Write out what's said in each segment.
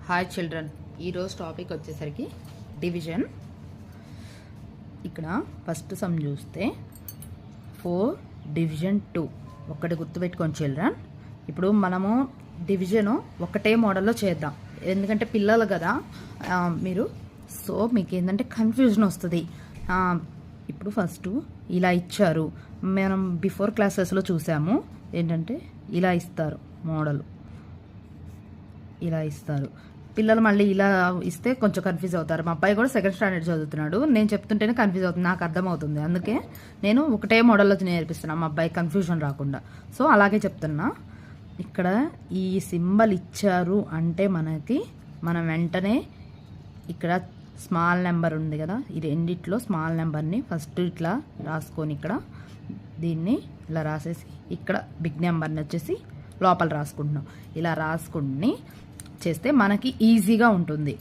Hi children, ఈరోజు topic వచ్చేసరికి division. ఇక్కడ ఫస్ట్ సమ్ చూస్తే 4 డివిజన్ 2 ఒక్కటి గుర్తుపెట్టుకోండి చిల్డ్రన్. ఇప్పుడు మనము డివిజను ఒకటే మోడల్లో చేద్దాం, ఎందుకంటే పిల్లలు కదా మీరు, సో మీకు ఏంటంటే కన్ఫ్యూజన్ వస్తుంది. ఇప్పుడు ఫస్ట్ ఇలా ఇచ్చారు, మనం బిఫోర్ క్లాసెస్లో చూసాము. ఏంటంటే ఇలా ఇస్తారు మోడల్, ఇలా ఇస్తారు. పిల్లలు మళ్ళీ ఇలా ఇస్తే కొంచెం కన్ఫ్యూజ్ అవుతారు. మా అబ్బాయి కూడా సెకండ్ స్టాండర్డ్ చదువుతున్నాడు, నేను చెప్తుంటేనే కన్ఫ్యూజ్ అవుతుంది, నాకు అర్థమవుతుంది. అందుకే నేను ఒకటే మోడల్లో నేర్పిస్తున్నాను, మా అబ్బాయి కన్ఫ్యూజన్ రాకుండా. సో అలాగే చెప్తున్నా. ఇక్కడ ఈ సింబల్ ఇచ్చారు అంటే మనం వెంటనే ఇక్కడ స్మాల్ నెంబర్ ఉంది కదా, ఈ రెండిట్లో స్మాల్ నెంబర్ని ఫస్ట్ ఇట్లా రాసుకొని ఇక్కడ దీన్ని ఇలా రాసేసి ఇక్కడ బిగ్ నెంబర్ని వచ్చేసి లోపల రాసుకుంటున్నాం. ఇలా రాసుకుని చేస్తే మనకి ఈజీగా ఉంటుంది.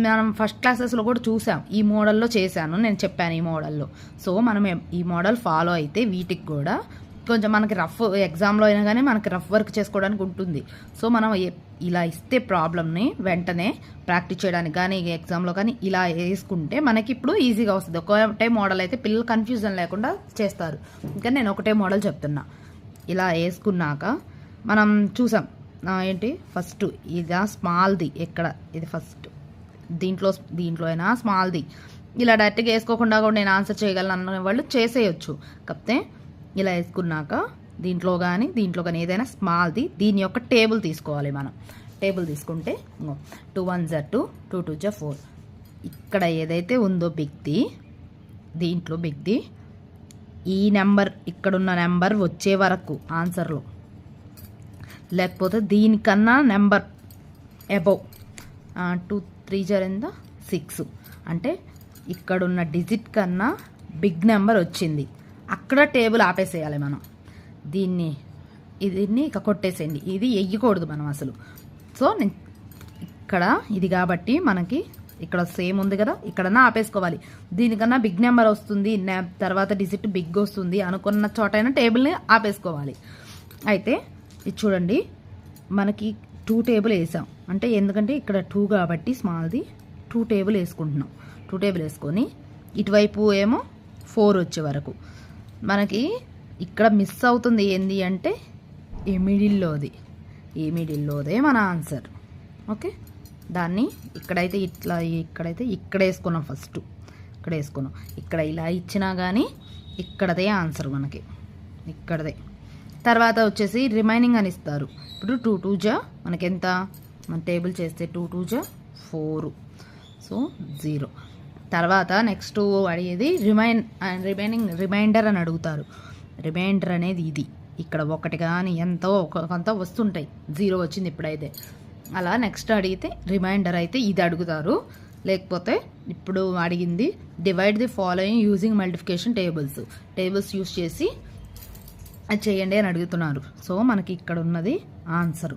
మనం ఫస్ట్ క్లాసెస్లో కూడా చూసాం, ఈ మోడల్లో చేశాను, నేను చెప్పాను ఈ మోడల్లో. సో మనం ఈ మోడల్ ఫాలో అయితే వీటికి కూడా కొంచెం మనకి రఫ్ ఎగ్జామ్లో అయినా కానీ మనకి రఫ్ వర్క్ చేసుకోవడానికి ఉంటుంది. సో మనం ఇలా ఇస్తే ప్రాబ్లమ్ని వెంటనే ప్రాక్టీస్ చేయడానికి కానీ ఎగ్జామ్లో కానీ ఇలా వేసుకుంటే మనకి ఇప్పుడు ఈజీగా వస్తుంది. ఒకటే మోడల్ అయితే పిల్లలు కన్ఫ్యూజన్ లేకుండా చేస్తారు. ఇంకా నేను ఒకటే మోడల్ చెప్తున్నా. ఇలా వేసుకున్నాక మనం చూసాం ఏంటి, ఫస్ట్ ఇదా స్మాల్ది, ఎక్కడ ఇది ఫస్ట్ దీంట్లో అయినా స్మాల్ది. ఇలా డైరెక్ట్గా వేసుకోకుండా కూడా నేను ఆన్సర్ చేయగలను అన్న వాళ్ళు చేసేయచ్చు. కాకపోతే ఇలా వేసుకున్నాక దీంట్లో కానీ ఏదైనా స్మాల్ది, దీని యొక్క టేబుల్ తీసుకోవాలి. మనం టేబుల్ తీసుకుంటే 2 1s 2, 2 2s 4. ఇక్కడ ఏదైతే ఉందో బిగ్ది, దీంట్లో బిగ్ది ఈ నెంబర్, ఇక్కడున్న నెంబర్ వచ్చే వరకు ఆన్సర్లో, లేకపోతే దీనికన్నా నెంబర్ అబౌవ్ 2 3 6 అంటే ఇక్కడున్న డిజిట్ కన్నా బిగ్ నెంబర్ వచ్చింది, అక్కడ టేబుల్ ఆపేసేయాలి మనం. దీన్ని ఇక కొట్టేసేయండి, ఇది వెయ్యకూడదు మనం అసలు. సో నేను ఇక్కడ ఇది కాబట్టి మనకి ఇక్కడ సేమ్ ఉంది కదా, ఇక్కడన్నా ఆపేసుకోవాలి. దీనికన్నా బిగ్ నెంబర్ వస్తుంది, తర్వాత డిజిట్ బిగ్ వస్తుంది అనుకున్న చోటైనా టేబుల్ని ఆపేసుకోవాలి. అయితే ఇది చూడండి, మనకి 2 టేబుల్ వేసాం అంటే, ఎందుకంటే ఇక్కడ 2 కాబట్టి స్మాల్ది 2 టేబుల్ వేసుకుంటున్నాం. 2 టేబుల్ వేసుకొని ఇటువైపు ఏమో 4 వచ్చే వరకు మనకి ఇక్కడ మిస్ అవుతుంది ఏంది అంటే ఈ మిడిల్లోదే మన ఆన్సర్. ఓకే, దాన్ని ఇక్కడైతే ఇట్లా, ఇక్కడైతే ఇక్కడ వేసుకున్నాం, ఫస్ట్ ఇక్కడ వేసుకున్నాం. ఇక్కడ ఇలా ఇచ్చినా కానీ ఇక్కడదే ఆన్సర్ మనకి, ఇక్కడదే. తర్వాత వచ్చేసి రిమైనింగ్ అని ఇస్తారు. ఇప్పుడు 2 2s మనకి ఎంత, మన టేబుల్ చేస్తే 2 2s 4, సో 0. తర్వాత నెక్స్ట్ అడిగేది రిమైండర్ అని అడుగుతారు. రిమైండర్ అనేది ఇది, ఇక్కడ 1 కానీ ఎంతో కొంత వస్తుంటాయి, 0 వచ్చింది ఇప్పుడైతే. అలా నెక్స్ట్ అడిగితే రిమైండర్ అయితే ఇది అడుగుతారు. లేకపోతే ఇప్పుడు అడిగింది divide the following using multiplication tables use చేసి అది చేయండి అని అడుగుతున్నారు. సో మనకి ఇక్కడ ఉన్నది ఆన్సరు.